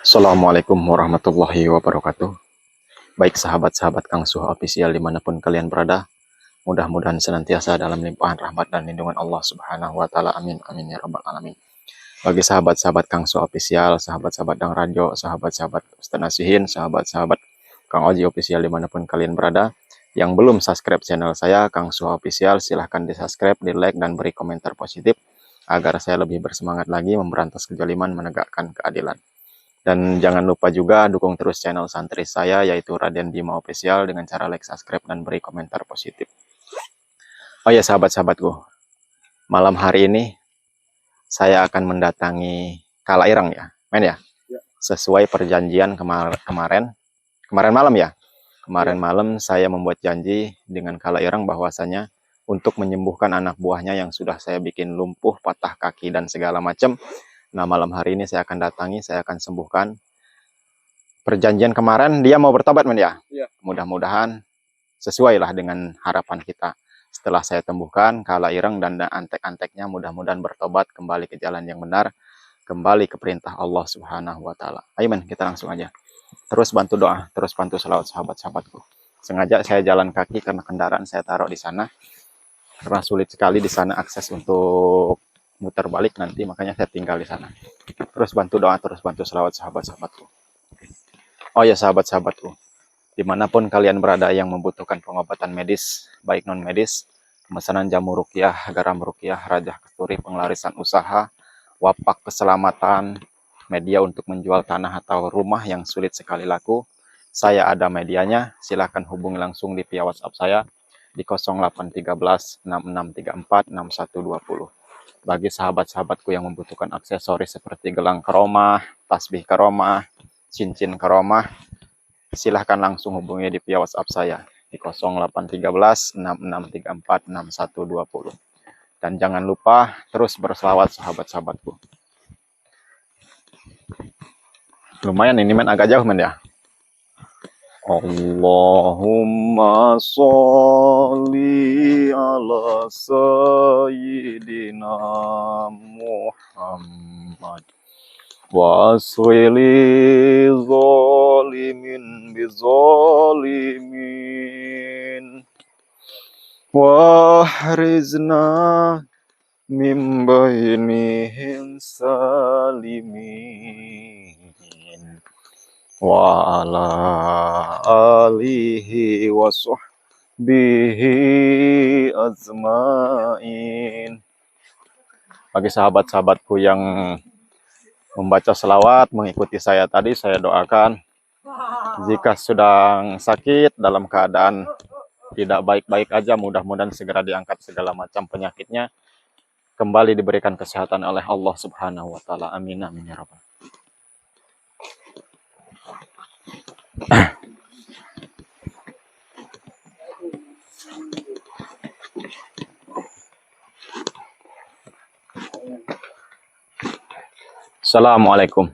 Assalamualaikum warahmatullahi wabarakatuh. Baik sahabat-sahabat Kang Suha Official dimanapun kalian berada, mudah-mudahan senantiasa dalam limpahan rahmat dan lindungan Allah Subhanahu wa Ta'ala. Amin, amin ya Rabbal 'Alamin. Bagi sahabat-sahabat Kang Suha Official, sahabat-sahabat Dang Radio, sahabat-sahabat Ustaz Nasihin, sahabat-sahabat Kang Oji Official dimanapun kalian berada, yang belum subscribe channel saya Kang Suha Official, silahkan di subscribe, di like, dan beri komentar positif agar saya lebih bersemangat lagi memberantas kezaliman, menegakkan keadilan. Dan jangan lupa juga dukung terus channel santri saya yaitu Raden Bima Official dengan cara like, subscribe, dan beri komentar positif. Oh ya sahabat-sahabatku, malam hari ini saya akan mendatangi Kalaireng ya, men ya? Sesuai perjanjian kemarin malam ya. Kemarin malam saya membuat janji dengan Kalaireng bahwasanya untuk menyembuhkan anak buahnya yang sudah saya bikin lumpuh, patah kaki dan segala macam. Nah, malam hari ini saya akan datangi, saya akan sembuhkan. Perjanjian kemarin dia mau bertobat, men ya? Iya. Mudah-mudahan sesuai lah dengan harapan kita. Setelah saya tembuhkan Kalaireng dan antek-anteknya, mudah-mudahan bertobat kembali ke jalan yang benar, kembali ke perintah Allah Subhanahu wa Ta'ala. Ayo men, kita langsung aja. Terus bantu doa, terus bantu selawat sahabat-sahabatku. Sengaja saya jalan kaki karena kendaraan saya taruh di sana. Karena sulit sekali di sana akses untuk muter balik nanti, makanya saya tinggal di sana. Terus bantu doa, terus bantu selawat sahabat-sahabatku. Oh ya sahabat-sahabatku, dimanapun kalian berada yang membutuhkan pengobatan medis, baik non medis, pemesanan jamu ruqyah, garam ruqyah, rajah kasturi, pengelarisan usaha, wapak keselamatan, media untuk menjual tanah atau rumah yang sulit sekali laku, saya ada medianya. Silahkan hubungi langsung di via WhatsApp saya di 0813 6634 6120. Bagi sahabat-sahabatku yang membutuhkan aksesoris seperti gelang ke rumah, tasbih ke rumah, cincin ke rumah, silahkan langsung hubungi di via WhatsApp saya di 0813 6634 6120. Dan jangan lupa terus berselawat sahabat-sahabatku. Lumayan ini men, agak jauh men ya. Allahumma sholli ala sayyidina Muhammad wa asli zalimin bizalimin wa hrizna min bainihim salimin wa ala alihi wa sahbihi azmain. Bagi sahabat-sahabatku yang membaca selawat mengikuti saya tadi, saya doakan jika sedang sakit dalam keadaan tidak baik-baik aja, mudah-mudahan segera diangkat segala macam penyakitnya, kembali diberikan kesehatan oleh Allah Subhanahu wa Ta'ala. Amin amin ya rabbal. Assalamualaikum.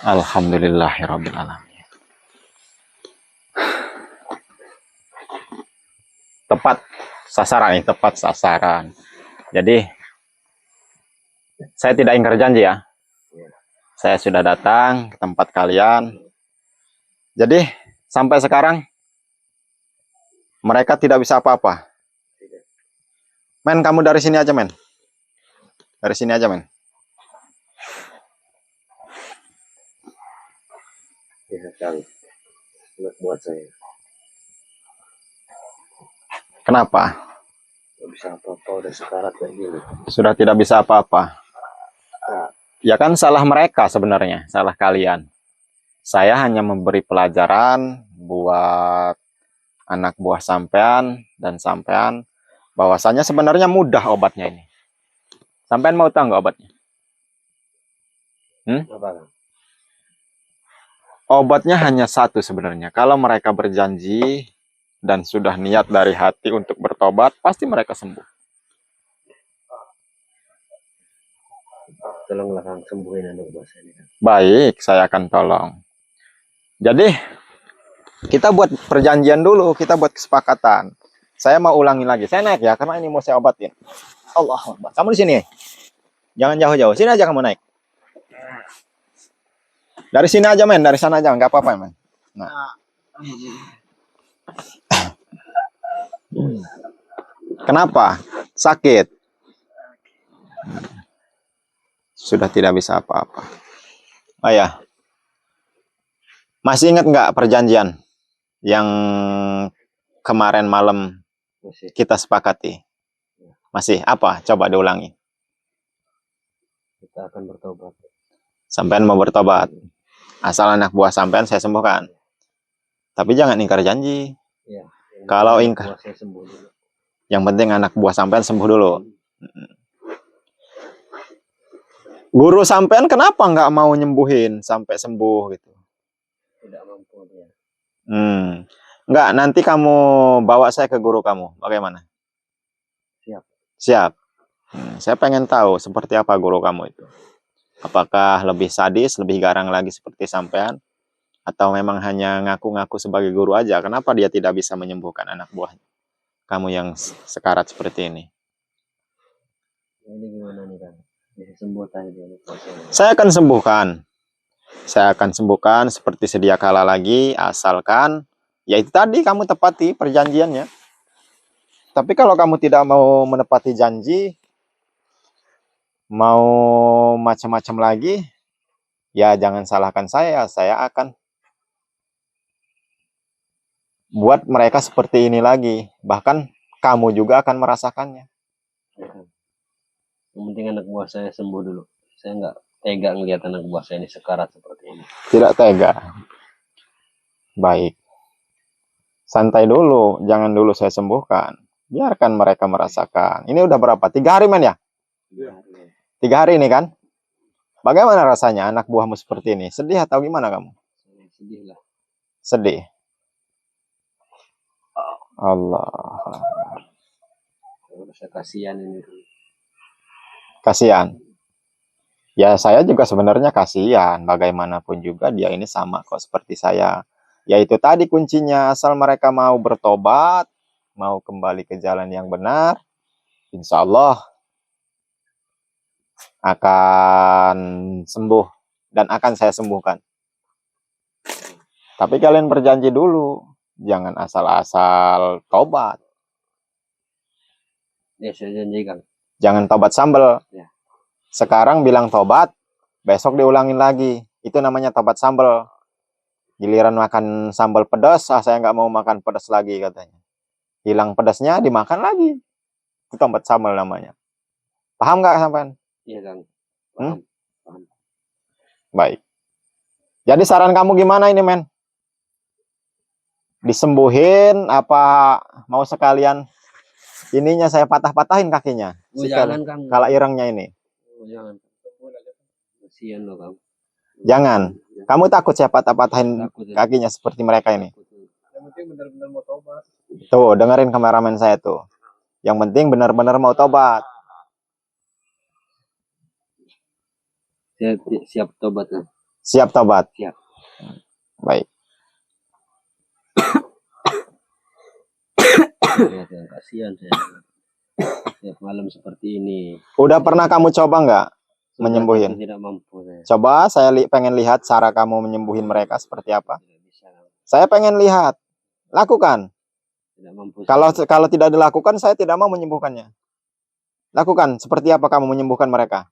Alhamdulillahirabbil alamin. Tepat sasaran nih, tepat sasaran. Jadi saya tidak ingkar janji ya. Saya sudah datang ke tempat kalian. Jadi sampai sekarang mereka tidak bisa apa-apa. Men, kamu dari sini aja men. Dari sini aja men. Ya Kang, buat saya Kenapa? nggak bisa apa-apa, udah sekarat kayak gini. Sudah tidak bisa apa-apa. Ya kan salah mereka sebenarnya, salah kalian. Saya hanya memberi pelajaran buat anak buah sampean dan sampean bahwasanya sebenarnya mudah obatnya ini. Sampean mau tahu nggak obatnya? Apa Kang? Obatnya hanya satu sebenarnya. Kalau mereka berjanji dan sudah niat dari hati untuk bertobat, pasti mereka sembuh. Tolonglah Kang, sembuhin anak buah saya ini Kang. Baik, saya akan tolong. Jadi, kita buat perjanjian dulu, kita buat kesepakatan. Saya mau ulangi lagi. Saya naik ya, karena ini mau saya obatin. Allah, kamu di sini. Jangan jauh-jauh. Sini aja kamu naik. Dari sini aja men, dari sana aja nggak apa-apa men. Nah, kenapa? Sakit. Sudah tidak bisa apa-apa. Oh ya, masih ingat nggak perjanjian yang kemarin malam Masih. kita sepakati? Masih apa? Coba diulangi. Kita akan bertobat. Sampean mau bertobat. Asal anak buah sampean saya sembuhkan. Tapi jangan ingkar janji. Ya. Kalau Anak ingkar, buah saya sembuh dulu. yang penting anak buah sampean sembuh dulu. Guru sampean kenapa nggak mau nyembuhin sampai sembuh gitu? Tidak mampu dia. Nggak, nanti kamu bawa saya ke guru kamu. Bagaimana? Siap. Siap. Saya pengen tahu seperti apa guru kamu itu. Apakah lebih sadis, lebih garang lagi seperti sampean? Atau memang hanya ngaku-ngaku sebagai guru aja? Kenapa dia tidak bisa menyembuhkan anak buah kamu yang sekarat seperti ini? Ini gimana nih kan? Bisa sembuh tadi dia. Saya akan sembuhkan. Saya akan sembuhkan seperti sedia kala lagi, asalkan ya itu tadi kamu tepati perjanjiannya. Tapi kalau kamu tidak mau menepati janji, mau macam-macam lagi, ya jangan salahkan saya. Saya akan buat mereka seperti ini lagi. Bahkan kamu juga akan merasakannya. Yang penting anak buah saya sembuh dulu. Saya nggak tega ngelihat anak buah saya ini sekarat seperti ini. Tidak tega. Baik. Santai dulu, jangan dulu saya sembuhkan. Biarkan mereka merasakan. Ini udah berapa? 3 hari man ya? 3 hari ini kan? Bagaimana rasanya anak buahmu seperti ini? Sedih atau gimana kamu? Sedih lah. Sedih. Allah. Saya kasihan ini. Kasihan. Ya saya juga sebenarnya kasihan. Bagaimanapun juga dia ini sama kok seperti saya. Yaitu tadi kuncinya, asal mereka mau bertobat, mau kembali ke jalan yang benar, insya Allah akan sembuh dan akan saya sembuhkan. Tapi kalian berjanji dulu, jangan asal-asal tobat. Ya saya janjikan. Jangan tobat sambal. Ya. Sekarang bilang tobat, besok diulangin lagi. Itu namanya tobat sambal. Giliran makan sambal pedas, saya nggak mau makan pedas lagi katanya. Hilang pedasnya, dimakan lagi. Itu tobat sambal namanya. Paham nggak sampean? Iya Kang. Paham. Paham. Baik. Jadi saran kamu gimana ini men? Disembuhin apa mau sekalian ininya saya patah-patahin kakinya? Jangan Kang. Kala irengnya ini. Jangan. Kasihan loh Kang. Jangan. Kamu takut saya patah-patahin Takut, ya. kakinya seperti mereka ini? Yang penting benar-benar mau tobat. Tuh, dengerin kameramen saya tuh. Yang penting benar-benar mau tobat. Siap tobat Kang. Siap tobat. Siap. Baik. Ya, kasihan saya. Setiap malam seperti ini. Udah pernah kamu coba nggak menyembuhin? Tidak mampu saya. Coba saya pengen lihat cara kamu menyembuhin mereka seperti apa. Tidak bisa. Saya pengen lihat. Lakukan. Tidak mampu. Kalau tidak dilakukan, saya tidak mau menyembuhkannya. Lakukan. Seperti apa kamu menyembuhkan mereka?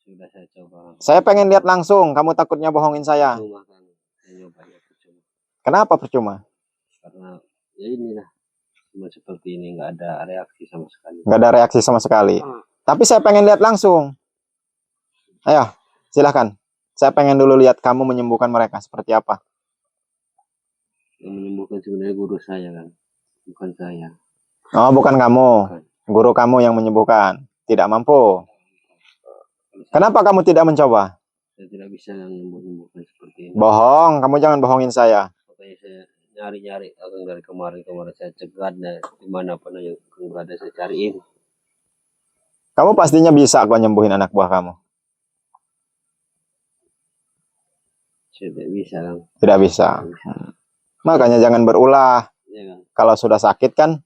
Sudah saya coba. Saya pengen lihat langsung. Kamu takutnya bohongin saya. Percuma, Kang. Saya nyoba, ya, percuma. Kenapa percuma? Karena ya inilah. Cuma seperti ini nggak ada reaksi sama sekali. Nggak ada reaksi sama sekali. Tapi saya pengen lihat langsung. Ayo, silahkan. Saya pengen dulu lihat kamu menyembuhkan mereka seperti apa. Yang menyembuhkan sebenarnya guru saya kan, bukan saya. Oh, bukan kamu. Bukan. Guru kamu yang menyembuhkan. Tidak mampu. Kenapa kamu tidak mencoba? Saya tidak bisa menyembuhkan seperti ini. Bohong, kamu jangan bohongin saya. Makanya saya nyari-nyari Akang dari kemarin saya cegat dan dimanapun aja Akang berada saya cariin. Kamu pastinya bisa kok nyembuhin anak buah kamu. Saya tidak bisa Kang. Tidak bisa. Makanya jangan berulah. Ya, Kang. Kalau sudah sakit kan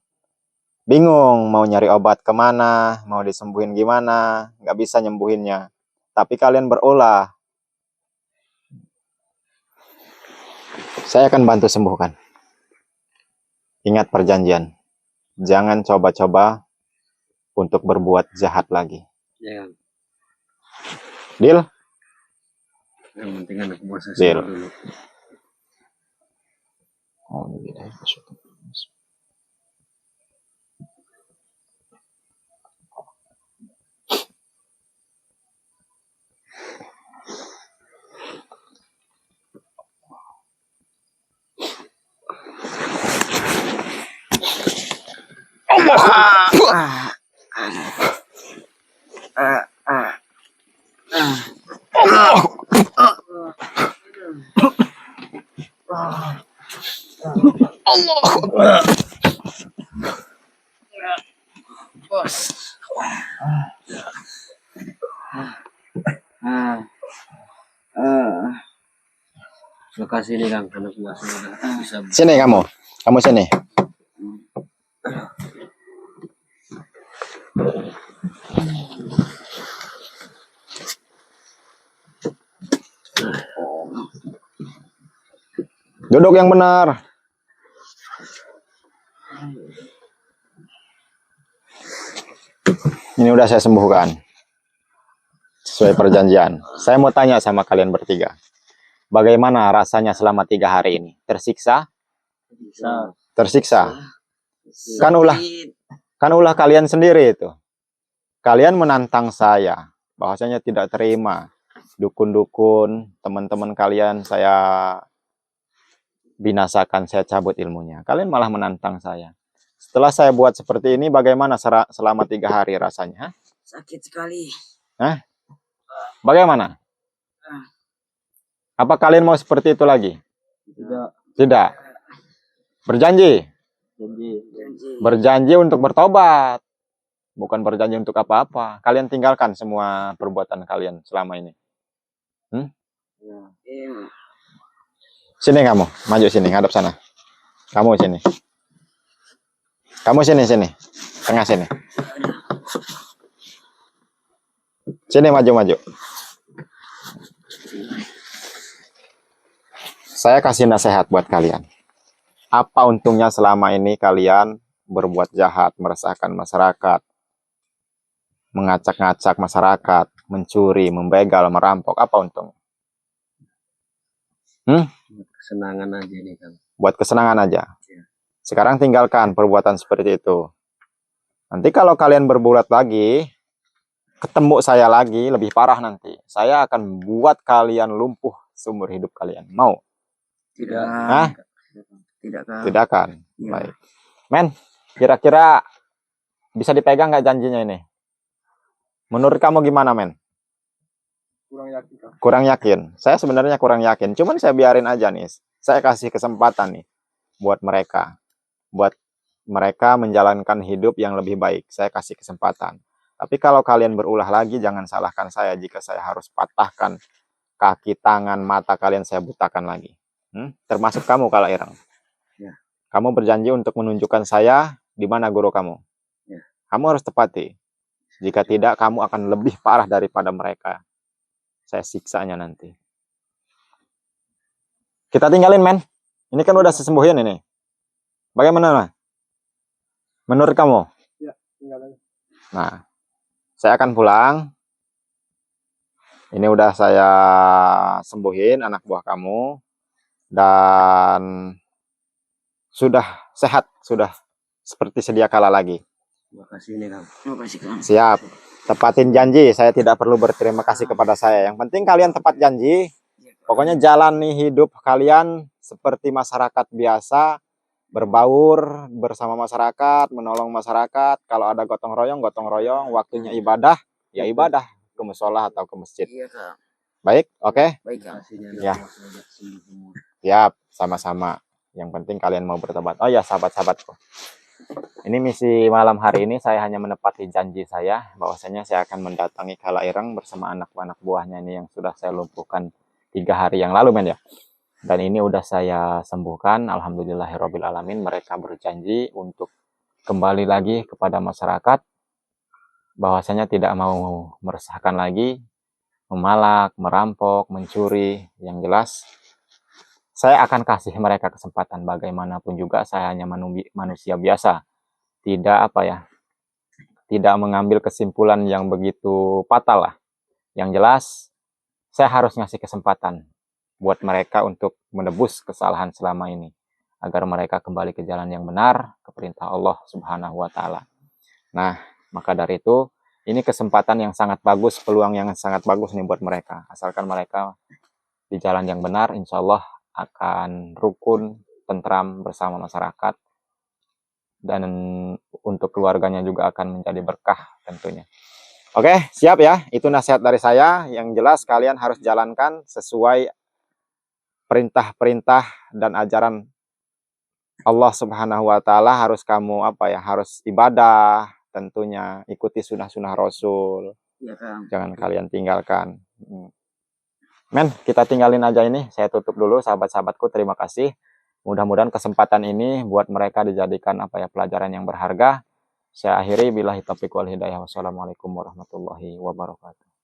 bingung mau nyari obat kemana, mau disembuhin gimana, nggak bisa nyembuhinnya. Tapi kalian berulah. Saya akan bantu sembuhkan. Ingat perjanjian. Jangan coba-coba untuk berbuat jahat lagi. Ya, Deal? yang penting anak buah saya Deal. sembuh dulu. Oh, iya. Terima kasih nih Kang, anak buah saya udah bisa. Sini kamu. Kamu sini. Duduk yang benar. Ini udah saya sembuhkan. Sesuai perjanjian. Saya mau tanya sama kalian bertiga. Bagaimana rasanya selama 3 hari ini? Tersiksa? Bisa. Tersiksa? Kan ulah kalian sendiri itu. Kalian menantang saya. Bahwasanya tidak terima. Dukun-dukun, teman-teman kalian saya binasakan, saya cabut ilmunya. Kalian malah menantang saya. Setelah saya buat seperti ini, bagaimana selama 3 hari rasanya? Sakit sekali. Hah? Bagaimana? Apa kalian mau seperti itu lagi? Tidak. Tidak. Berjanji? Janji. Berjanji untuk bertobat. Bukan berjanji untuk apa-apa. Kalian tinggalkan semua perbuatan kalian selama ini. Sini kamu, maju sini, ngadep sana. Kamu sini. Kamu sini. Tengah sini. Sini maju. Saya kasih nasihat buat kalian. Apa untungnya selama ini kalian berbuat jahat, meresahkan masyarakat, mengacak-ngacak masyarakat, mencuri, membegal, merampok? Apa untungnya? Kesenangan aja nih Kang. Buat kesenangan aja. Sekarang tinggalkan perbuatan seperti itu. Nanti kalau kalian berbuat lagi, ketemu saya lagi, lebih parah nanti. Saya akan buat kalian lumpuh seumur hidup kalian. Mau? Tidak. Hah? Tidak kan? Ya. Baik. Men, kira-kira bisa dipegang nggak janjinya ini? Menurut kamu gimana, men? Kurang yakin. Saya sebenarnya kurang yakin. Cuman saya biarin aja nih. Saya kasih kesempatan nih buat mereka. Buat mereka menjalankan hidup yang lebih baik. Saya kasih kesempatan. Tapi kalau kalian berulah lagi, jangan salahkan saya jika saya harus patahkan kaki, tangan, mata kalian saya butakan lagi. Termasuk kamu, Kala Ireng. Ya. Kamu berjanji untuk menunjukkan saya di mana guru kamu. Ya. Kamu harus tepati. Jika tidak, kamu akan lebih parah daripada mereka. Saya siksanya nanti. Kita tinggalin, men. Ini kan udah sesembuhin ini. Bagaimana? Menurut kamu? Ya, tinggalin. Nah, saya akan pulang. Ini udah saya sembuhin anak buah kamu. Dan sudah sehat. Sudah seperti sedia kala lagi. Terima kasih nih Kang. Terima kasih Kang. Siap. Tepatin janji. Saya tidak perlu berterima kasih kepada saya. Yang penting kalian tepat janji. Pokoknya jalani hidup kalian seperti masyarakat biasa. Berbaur bersama masyarakat. Menolong masyarakat. Kalau ada gotong royong. Waktunya ibadah. Ya ibadah. Ke musola atau ke masjid. Iya Kang. Baik? Oke? Baik Kang. Ya. Siap. Sama-sama. Yang penting kalian mau bertobat. Oh ya, sahabat-sahabatku. Ini misi malam hari ini saya hanya menepati janji saya bahwasanya saya akan mendatangi Kala Ireng bersama anak-anak buahnya ini yang sudah saya lumpuhkan 3 hari yang lalu, men ya. Dan ini udah saya sembuhkan, alhamdulillahirabbil alamin. Mereka berjanji untuk kembali lagi kepada masyarakat bahwasanya tidak mau meresahkan lagi, memalak, merampok, mencuri. Yang jelas saya akan kasih mereka kesempatan. Bagaimanapun juga saya hanya manusia biasa, tidak tidak mengambil kesimpulan yang begitu fatal lah. Yang jelas saya harus ngasih kesempatan buat mereka untuk menebus kesalahan selama ini, agar mereka kembali ke jalan yang benar, ke perintah Allah Subhanahu wa Ta'ala. Nah, maka dari itu, ini kesempatan yang sangat bagus, peluang yang sangat bagus nih buat mereka. Asalkan mereka di jalan yang benar, insya Allah akan rukun, tentram bersama masyarakat, dan untuk keluarganya juga akan menjadi berkah tentunya. Oke, siap ya. Itu nasihat dari saya. Yang jelas kalian harus jalankan sesuai perintah-perintah dan ajaran Allah Subhanahu wa Ta'ala. Harus kamu harus ibadah, tentunya ikuti sunnah-sunnah Rasul. Ya, Kang. Jangan kalian tinggalkan. Men, kita tinggalin aja ini. Saya tutup dulu, sahabat-sahabatku. Terima kasih. Mudah-mudahan kesempatan ini buat mereka dijadikan pelajaran yang berharga. Saya akhiri, billahi taufiq wal hidayah. Wassalamualaikum warahmatullahi wabarakatuh.